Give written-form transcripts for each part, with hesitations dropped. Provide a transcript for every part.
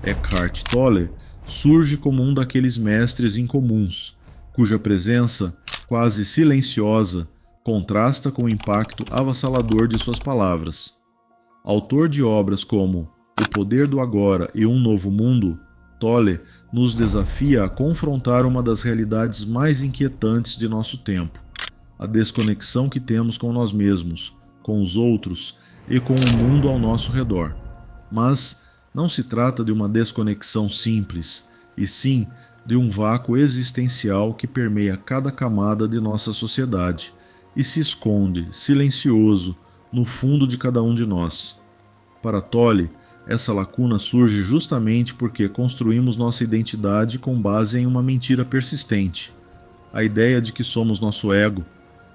Eckhart Tolle surge como um daqueles mestres incomuns, cuja presença, quase silenciosa, contrasta com o impacto avassalador de suas palavras. Autor de obras como O Poder do Agora e Um Novo Mundo, Tolle nos desafia a confrontar uma das realidades mais inquietantes de nosso tempo: a desconexão que temos com nós mesmos, com os outros e com o mundo ao nosso redor. Mas não se trata de uma desconexão simples, e sim de um vácuo existencial que permeia cada camada de nossa sociedade e se esconde, silencioso, no fundo de cada um de nós. Para Tolle, essa lacuna surge justamente porque construímos nossa identidade com base em uma mentira persistente: a ideia de que somos nosso ego,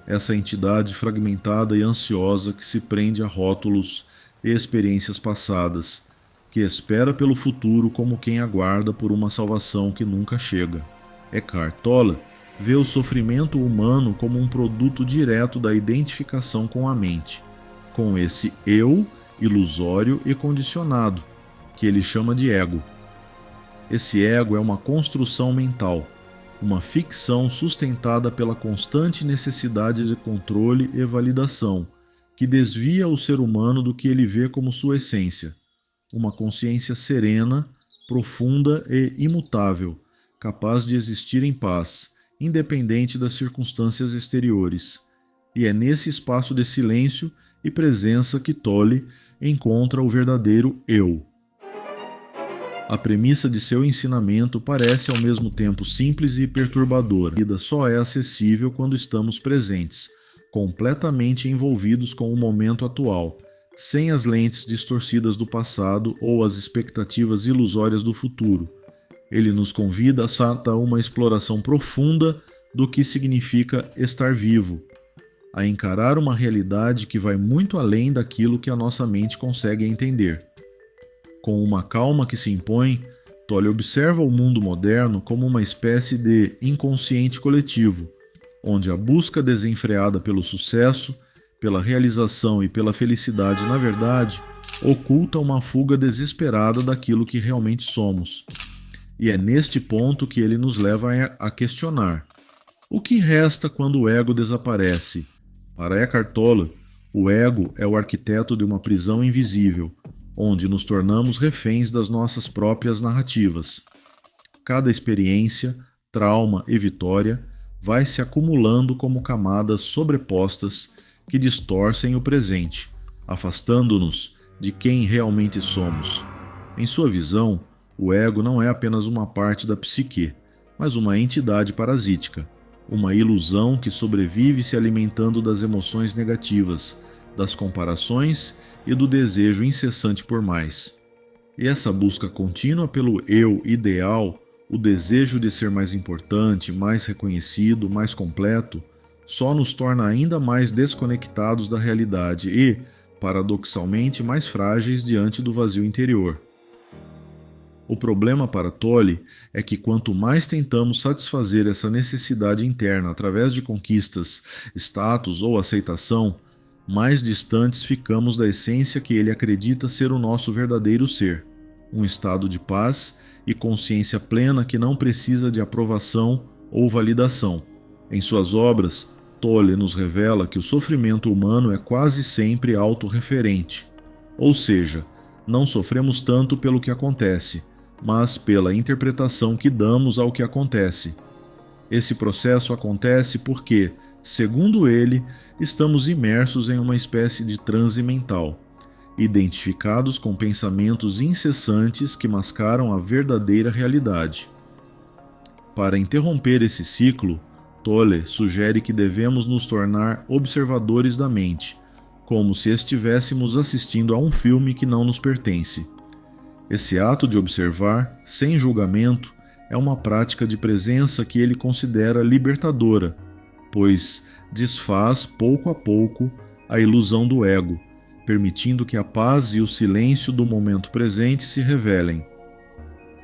essa entidade fragmentada e ansiosa que se prende a rótulos e experiências passadas, que espera pelo futuro como quem aguarda por uma salvação que nunca chega. Eckhart Tolle vê o sofrimento humano como um produto direto da identificação com a mente, com esse eu ilusório e condicionado, que ele chama de ego. Esse ego é uma construção mental, uma ficção sustentada pela constante necessidade de controle e validação, que desvia o ser humano do que ele vê como sua essência: uma consciência serena, profunda e imutável, capaz de existir em paz, independente das circunstâncias exteriores. E é nesse espaço de silêncio e presença que Tolle encontra o verdadeiro eu. A premissa de seu ensinamento parece ao mesmo tempo simples e perturbadora. A vida só é acessível quando estamos presentes, completamente envolvidos com o momento atual, sem as lentes distorcidas do passado ou as expectativas ilusórias do futuro. Ele nos convida a uma exploração profunda do que significa estar vivo, a encarar uma realidade que vai muito além daquilo que a nossa mente consegue entender. Com uma calma que se impõe, Tolle observa o mundo moderno como uma espécie de inconsciente coletivo, onde a busca desenfreada pelo sucesso, pela realização e pela felicidade, na verdade, oculta uma fuga desesperada daquilo que realmente somos. E é neste ponto que ele nos leva a questionar: o que resta quando o ego desaparece? Para Eckhart Tolle, o ego é o arquiteto de uma prisão invisível, onde nos tornamos reféns das nossas próprias narrativas. Cada experiência, trauma e vitória vai se acumulando como camadas sobrepostas que distorcem o presente, afastando-nos de quem realmente somos. Em sua visão, o ego não é apenas uma parte da psique, mas uma entidade parasítica, uma ilusão que sobrevive se alimentando das emoções negativas, das comparações e do desejo incessante por mais. E essa busca contínua pelo eu ideal, o desejo de ser mais importante, mais reconhecido, mais completo, só nos torna ainda mais desconectados da realidade e, paradoxalmente, mais frágeis diante do vazio interior. O problema para Tolle é que quanto mais tentamos satisfazer essa necessidade interna através de conquistas, status ou aceitação, mais distantes ficamos da essência que ele acredita ser o nosso verdadeiro ser, um estado de paz e consciência plena que não precisa de aprovação ou validação. Em suas obras, Tolle nos revela que o sofrimento humano é quase sempre autorreferente, ou seja, não sofremos tanto pelo que acontece, mas pela interpretação que damos ao que acontece. Esse processo acontece porque, segundo ele, estamos imersos em uma espécie de transe mental, identificados com pensamentos incessantes que mascaram a verdadeira realidade. Para interromper esse ciclo, Tolle sugere que devemos nos tornar observadores da mente, como se estivéssemos assistindo a um filme que não nos pertence. Esse ato de observar, sem julgamento, é uma prática de presença que ele considera libertadora, pois desfaz pouco a pouco a ilusão do ego, permitindo que a paz e o silêncio do momento presente se revelem.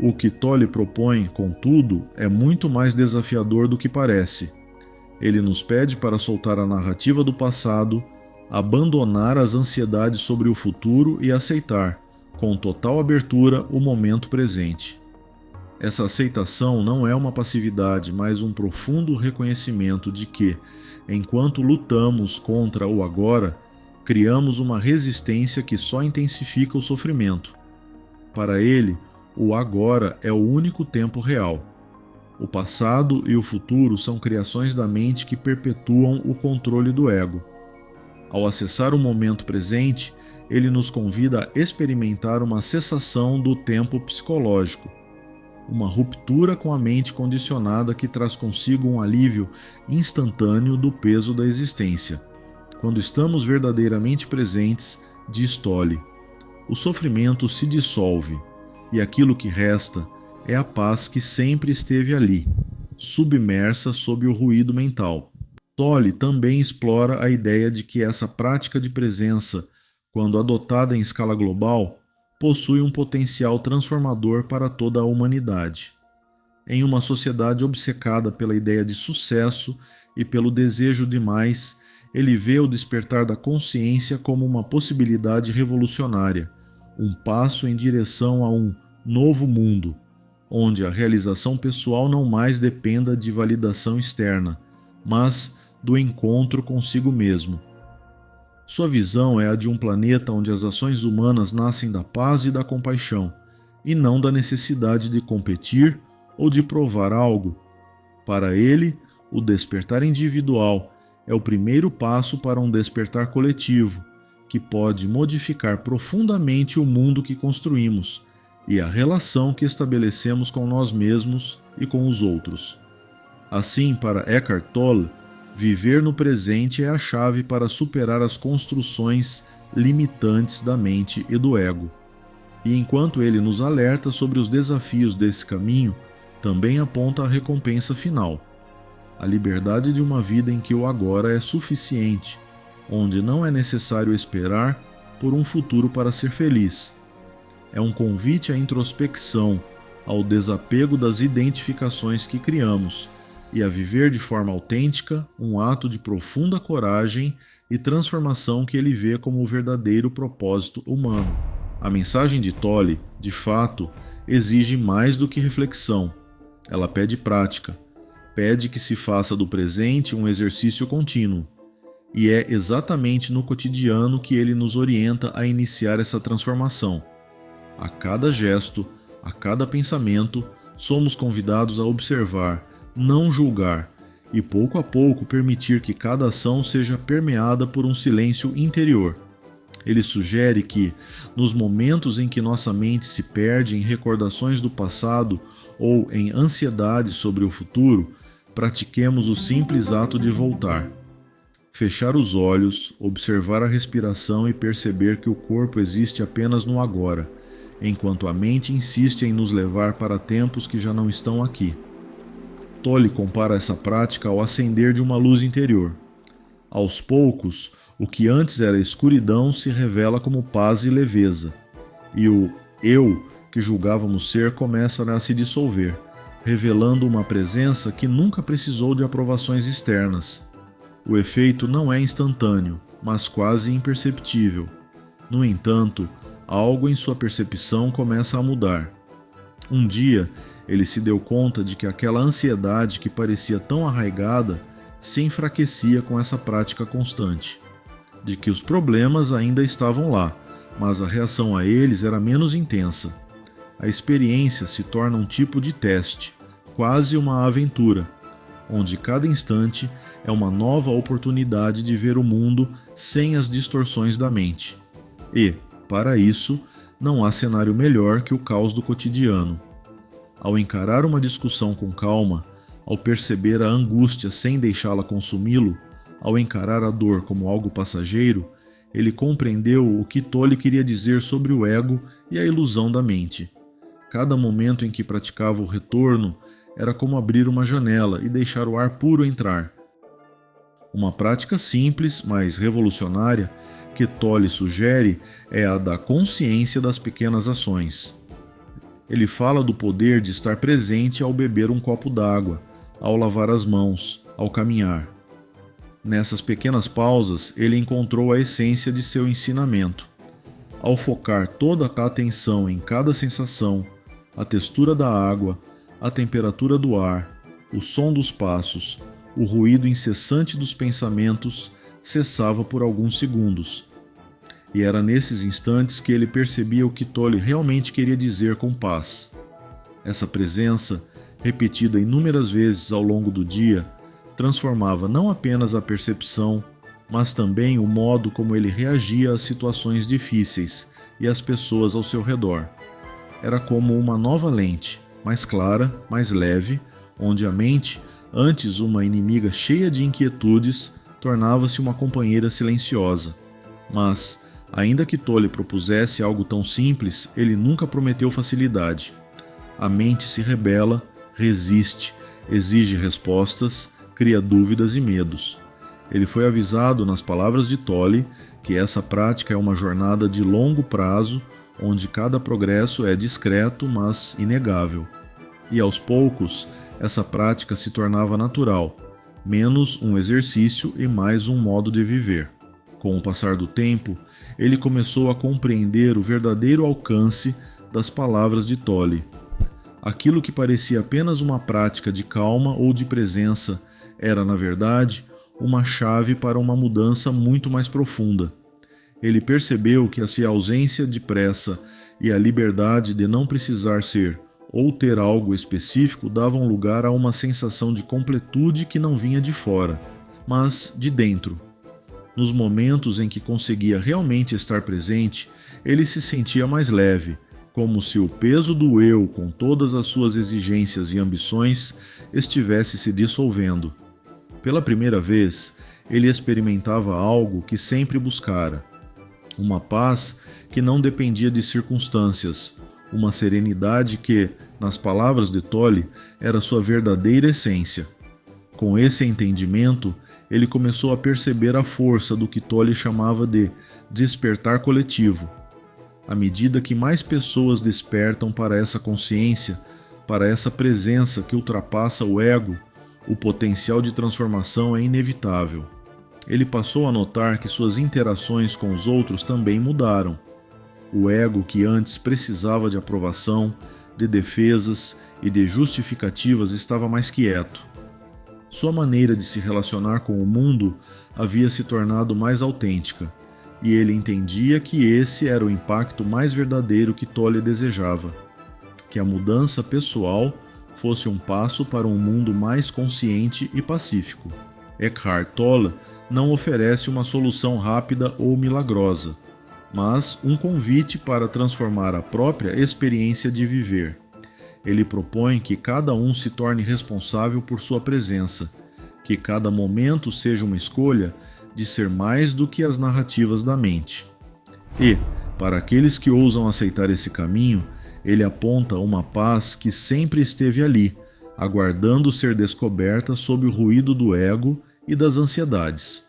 O que Tolle propõe, contudo, é muito mais desafiador do que parece. Ele nos pede para soltar a narrativa do passado, abandonar as ansiedades sobre o futuro e aceitar, com total abertura o momento presente. Essa aceitação não é uma passividade, mas um profundo reconhecimento de que, enquanto lutamos contra o agora, criamos uma resistência que só intensifica o sofrimento. Para ele, o agora é o único tempo real. O passado e o futuro são criações da mente que perpetuam o controle do ego. Ao acessar o momento presente, ele nos convida a experimentar uma cessação do tempo psicológico, uma ruptura com a mente condicionada que traz consigo um alívio instantâneo do peso da existência. Quando estamos verdadeiramente presentes, diz Tolle, o sofrimento se dissolve, e aquilo que resta é a paz que sempre esteve ali, submersa sob o ruído mental. Tolle também explora a ideia de que essa prática de presença, quando adotada em escala global, possui um potencial transformador para toda a humanidade. Em uma sociedade obcecada pela ideia de sucesso e pelo desejo de mais, ele vê o despertar da consciência como uma possibilidade revolucionária, um passo em direção a um novo mundo, onde a realização pessoal não mais dependa de validação externa, mas do encontro consigo mesmo. Sua visão é a de um planeta onde as ações humanas nascem da paz e da compaixão, e não da necessidade de competir ou de provar algo. Para ele, o despertar individual é o primeiro passo para um despertar coletivo, que pode modificar profundamente o mundo que construímos e a relação que estabelecemos com nós mesmos e com os outros. Assim, para Eckhart Tolle, viver no presente é a chave para superar as construções limitantes da mente e do ego. E enquanto ele nos alerta sobre os desafios desse caminho, também aponta a recompensa final, a liberdade de uma vida em que o agora é suficiente, onde não é necessário esperar por um futuro para ser feliz. É um convite à introspecção, ao desapego das identificações que criamos, e a viver de forma autêntica um ato de profunda coragem e transformação que ele vê como o verdadeiro propósito humano. A mensagem de Tolle, de fato, exige mais do que reflexão. Ela pede prática, pede que se faça do presente um exercício contínuo. E é exatamente no cotidiano que ele nos orienta a iniciar essa transformação. A cada gesto, a cada pensamento, somos convidados a observar, não julgar, e pouco a pouco permitir que cada ação seja permeada por um silêncio interior. Ele sugere que, nos momentos em que nossa mente se perde em recordações do passado ou em ansiedade sobre o futuro, pratiquemos o simples ato de voltar. Fechar os olhos, observar a respiração e perceber que o corpo existe apenas no agora, enquanto a mente insiste em nos levar para tempos que já não estão aqui. Tolle compara essa prática ao acender de uma luz interior. Aos poucos, o que antes era escuridão se revela como paz e leveza, e o eu que julgávamos ser começa a se dissolver, revelando uma presença que nunca precisou de aprovações externas. O efeito não é instantâneo, mas quase imperceptível. No entanto, algo em sua percepção começa a mudar. Um dia, ele se deu conta de que aquela ansiedade que parecia tão arraigada se enfraquecia com essa prática constante, de que os problemas ainda estavam lá, mas a reação a eles era menos intensa. A experiência se torna um tipo de teste, quase uma aventura, onde cada instante é uma nova oportunidade de ver o mundo sem as distorções da mente. E, para isso, não há cenário melhor que o caos do cotidiano. Ao encarar uma discussão com calma, ao perceber a angústia sem deixá-la consumi-lo, ao encarar a dor como algo passageiro, ele compreendeu o que Tolle queria dizer sobre o ego e a ilusão da mente. Cada momento em que praticava o retorno era como abrir uma janela e deixar o ar puro entrar. Uma prática simples, mas revolucionária, que Tolle sugere é a da consciência das pequenas ações. Ele fala do poder de estar presente ao beber um copo d'água, ao lavar as mãos, ao caminhar. Nessas pequenas pausas, ele encontrou a essência de seu ensinamento. Ao focar toda a atenção em cada sensação, a textura da água, a temperatura do ar, o som dos passos, o ruído incessante dos pensamentos, cessava por alguns segundos. E era nesses instantes que ele percebia o que Tolle realmente queria dizer com paz. Essa presença, repetida inúmeras vezes ao longo do dia, transformava não apenas a percepção, mas também o modo como ele reagia às situações difíceis e às pessoas ao seu redor. Era como uma nova lente, mais clara, mais leve, onde a mente, antes uma inimiga cheia de inquietudes, tornava-se uma companheira silenciosa. Mas, ainda que Tolle propusesse algo tão simples, ele nunca prometeu facilidade. A mente se rebela, resiste, exige respostas, cria dúvidas e medos. Ele foi avisado nas palavras de Tolle que essa prática é uma jornada de longo prazo, onde cada progresso é discreto, mas inegável. E aos poucos, essa prática se tornava natural, menos um exercício e mais um modo de viver. Com o passar do tempo, ele começou a compreender o verdadeiro alcance das palavras de Tolle. Aquilo que parecia apenas uma prática de calma ou de presença era, na verdade, uma chave para uma mudança muito mais profunda. Ele percebeu que a ausência de pressa e a liberdade de não precisar ser ou ter algo específico davam lugar a uma sensação de completude que não vinha de fora, mas de dentro. Nos momentos em que conseguia realmente estar presente, ele se sentia mais leve, como se o peso do eu, com todas as suas exigências e ambições, estivesse se dissolvendo. Pela primeira vez, ele experimentava algo que sempre buscara. Uma paz que não dependia de circunstâncias, uma serenidade que, nas palavras de Tolle, era sua verdadeira essência. Com esse entendimento, ele começou a perceber a força do que Tolle chamava de despertar coletivo. À medida que mais pessoas despertam para essa consciência, para essa presença que ultrapassa o ego, o potencial de transformação é inevitável. Ele passou a notar que suas interações com os outros também mudaram. O ego, que antes precisava de aprovação, de defesas e de justificativas, estava mais quieto. Sua maneira de se relacionar com o mundo havia se tornado mais autêntica, e ele entendia que esse era o impacto mais verdadeiro que Tolle desejava: que a mudança pessoal fosse um passo para um mundo mais consciente e pacífico. Eckhart Tolle não oferece uma solução rápida ou milagrosa, mas um convite para transformar a própria experiência de viver. Ele propõe que cada um se torne responsável por sua presença, que cada momento seja uma escolha de ser mais do que as narrativas da mente. E, para aqueles que ousam aceitar esse caminho, ele aponta uma paz que sempre esteve ali, aguardando ser descoberta sob o ruído do ego e das ansiedades.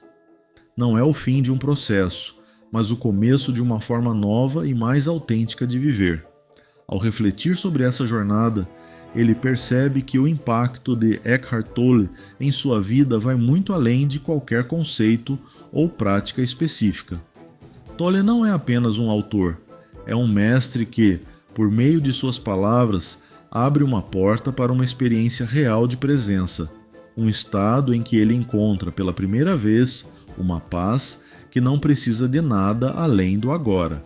Não é o fim de um processo, mas o começo de uma forma nova e mais autêntica de viver. Ao refletir sobre essa jornada, ele percebe que o impacto de Eckhart Tolle em sua vida vai muito além de qualquer conceito ou prática específica. Tolle não é apenas um autor, é um mestre que, por meio de suas palavras, abre uma porta para uma experiência real de presença, um estado em que ele encontra pela primeira vez uma paz que não precisa de nada além do agora.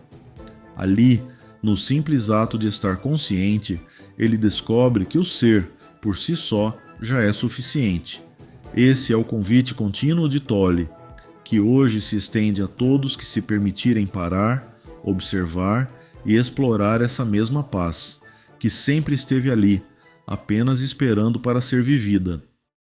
Ali, no simples ato de estar consciente, ele descobre que o ser, por si só, já é suficiente. Esse é o convite contínuo de Tolle, que hoje se estende a todos que se permitirem parar, observar e explorar essa mesma paz, que sempre esteve ali, apenas esperando para ser vivida.